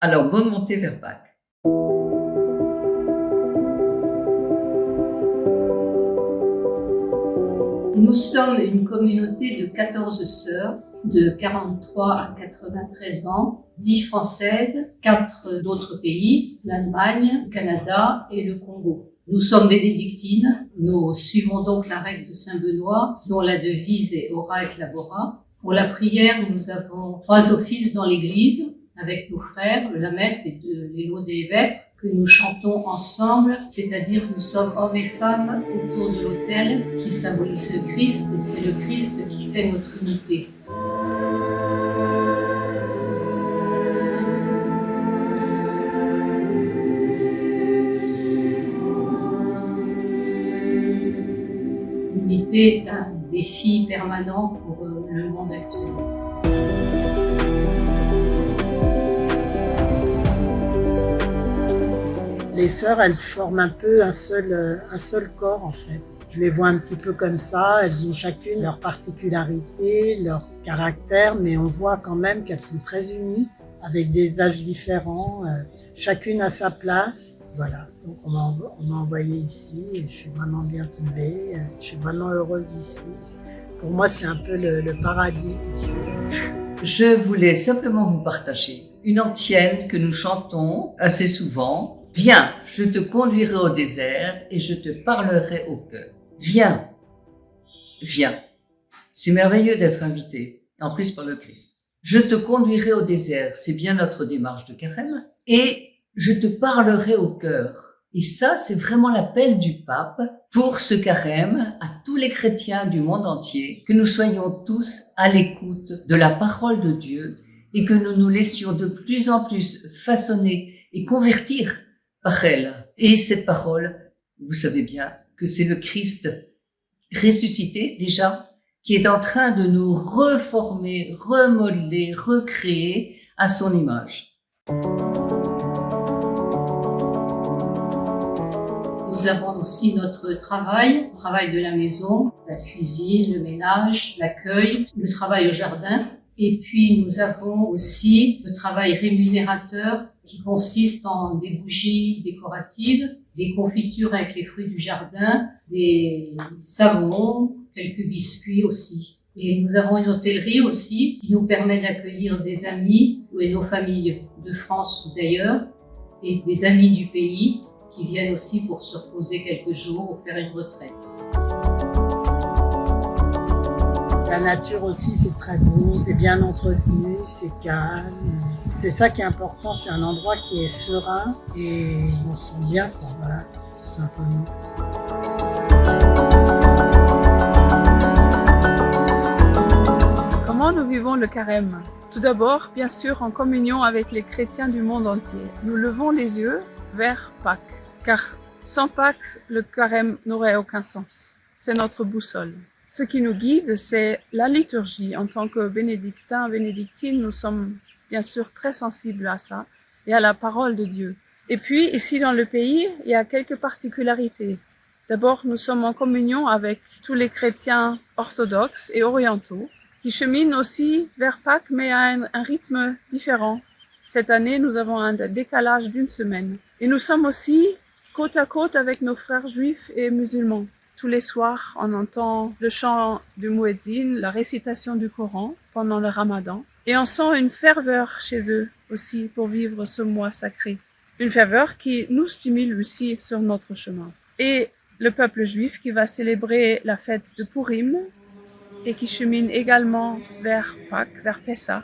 Alors, bonne montée vers Pâques. Nous sommes une communauté de 14 sœurs, de 43 à 93 ans, 10 françaises, 4 d'autres pays, l'Allemagne, le Canada et le Congo. Nous sommes bénédictines, nous suivons donc la règle de Saint-Benoît, dont la devise est Ora et Labora. Pour la prière, nous avons 3 offices dans l'église, avec nos frères, la messe et les lots des vêpres, que nous chantons ensemble, c'est-à-dire que nous sommes hommes et femmes autour de l'autel qui symbolise le Christ, et c'est le Christ qui fait notre unité. L'unité est un défi permanent pour le monde actuel. Les sœurs, elles forment un peu un seul corps en fait. Je les vois un petit peu comme ça, elles ont chacune leur particularité, leur caractère, mais on voit quand même qu'elles sont très unies, avec des âges différents, chacune à sa place. Voilà, donc on m'a envoyé ici, et je suis vraiment bien tombée, je suis vraiment heureuse ici. Pour moi, c'est un peu le paradis ici. Je voulais simplement vous partager une antienne que nous chantons assez souvent. Viens, je te conduirai au désert et je te parlerai au cœur. Viens, viens. C'est merveilleux d'être invité, en plus par le Christ. Je te conduirai au désert, c'est bien notre démarche de carême, et je te parlerai au cœur. Et ça, c'est vraiment l'appel du pape pour ce carême à tous les chrétiens du monde entier, que nous soyons tous à l'écoute de la parole de Dieu et que nous nous laissions de plus en plus façonner et convertir par elle. Et cette parole, vous savez bien que c'est le Christ ressuscité déjà, qui est en train de nous reformer, remodeler, recréer à son image. Nous avons aussi notre travail, le travail de la maison, la cuisine, le ménage, l'accueil, le travail au jardin. Et puis nous avons aussi le travail rémunérateur qui consiste en des bougies décoratives, des confitures avec les fruits du jardin, des savons, quelques biscuits aussi. Et nous avons une hôtellerie aussi qui nous permet d'accueillir des amis et nos familles de France ou d'ailleurs et des amis du pays qui viennent aussi pour se reposer quelques jours ou faire une retraite. La nature aussi, c'est très beau, c'est bien entretenu, c'est calme. C'est ça qui est important, c'est un endroit qui est serein et on se sent bien, quoi, voilà, tout simplement. Comment nous vivons le carême? Tout d'abord, bien sûr, en communion avec les chrétiens du monde entier. Nous levons les yeux vers Pâques, car sans Pâques, le carême n'aurait aucun sens. C'est notre boussole. Ce qui nous guide, c'est la liturgie. En tant que bénédictins, bénédictines, nous sommes bien sûr très sensibles à ça et à la parole de Dieu. Et puis, ici dans le pays, il y a quelques particularités. D'abord, nous sommes en communion avec tous les chrétiens orthodoxes et orientaux qui cheminent aussi vers Pâques, mais à un rythme différent. Cette année, nous avons un décalage d'1 semaine. Et nous sommes aussi côte à côte avec nos frères juifs et musulmans. Tous les soirs, on entend le chant du muezzin, la récitation du Coran pendant le Ramadan. Et on sent une ferveur chez eux aussi pour vivre ce mois sacré. Une ferveur qui nous stimule aussi sur notre chemin. Et le peuple juif qui va célébrer la fête de Purim et qui chemine également vers Pâques, vers Pessah.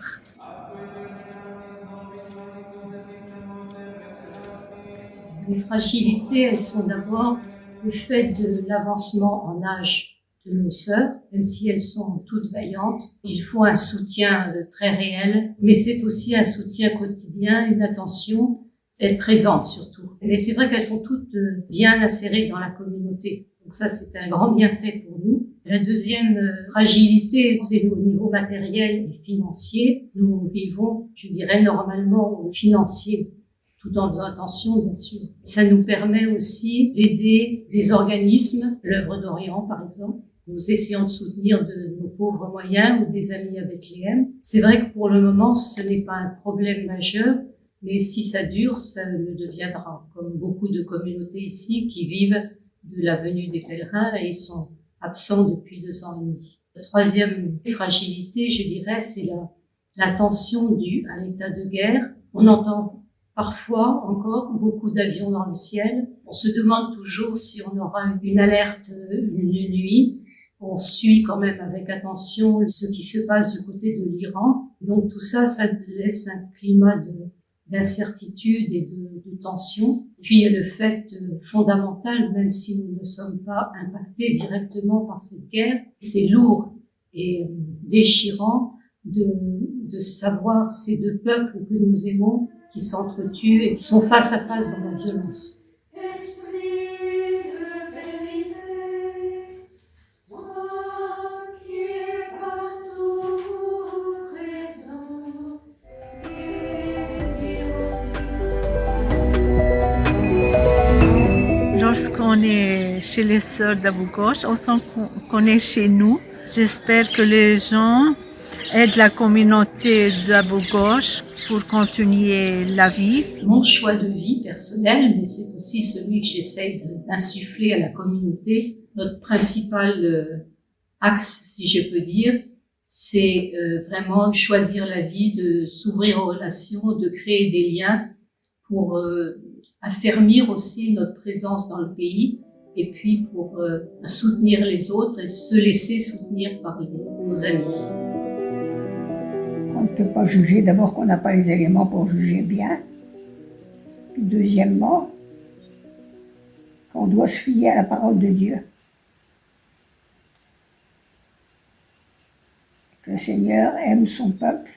Les fragilités, elles sont d'abord le fait de l'avancement en âge de nos sœurs, même si elles sont toutes vaillantes. Il faut un soutien très réel, mais c'est aussi un soutien quotidien, une attention, être présente surtout. Mais c'est vrai qu'elles sont toutes bien insérées dans la communauté. Donc ça, c'est un grand bienfait pour nous. La deuxième fragilité, c'est au niveau matériel et financier. Nous vivons, je dirais, normalement au financier, tout en faisant attention, bien sûr. Ça nous permet aussi d'aider des organismes, l'œuvre d'Orient par exemple. Nous essayons de soutenir de nos pauvres moyens ou des amis à Bethléem. C'est vrai que pour le moment, ce n'est pas un problème majeur, Mais si ça dure, ça le deviendra, comme beaucoup de communautés ici qui vivent de la venue des pèlerins et ils sont absents depuis 2 ans et demi. La troisième fragilité, je dirais, c'est la tension due à l'état de guerre. On entend parfois encore beaucoup d'avions dans le ciel. On se demande toujours si on aura une alerte une nuit. On suit quand même avec attention ce qui se passe du côté de l'Iran. Donc tout ça, ça laisse un climat d'incertitude et de tension. Puis il y a le fait fondamental, même si nous ne sommes pas impactés directement par cette guerre, c'est lourd et déchirant de savoir ces 2 peuples que nous aimons qui s'entretuent et qui sont face à face dans la violence. Lorsqu'on est chez les sœurs d'Abou-Gosh, on sent qu'on est chez nous. J'espère que les gens aident la communauté d'Abou-Gosh pour continuer la vie. Mon choix de vie personnel, mais c'est aussi celui que j'essaye d'insuffler à la communauté. Notre principal axe, si je peux dire, c'est vraiment de choisir la vie, de s'ouvrir aux relations, de créer des liens pour affermir aussi notre présence dans le pays et puis pour soutenir les autres et se laisser soutenir par nos amis. On ne peut pas juger, d'abord qu'on n'a pas les éléments pour juger bien. Puis deuxièmement, qu'on doit se fier à la parole de Dieu. Que le Seigneur aime son peuple.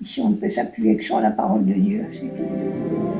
Ici, on ne peut s'appuyer que sur la parole de Dieu, c'est tout.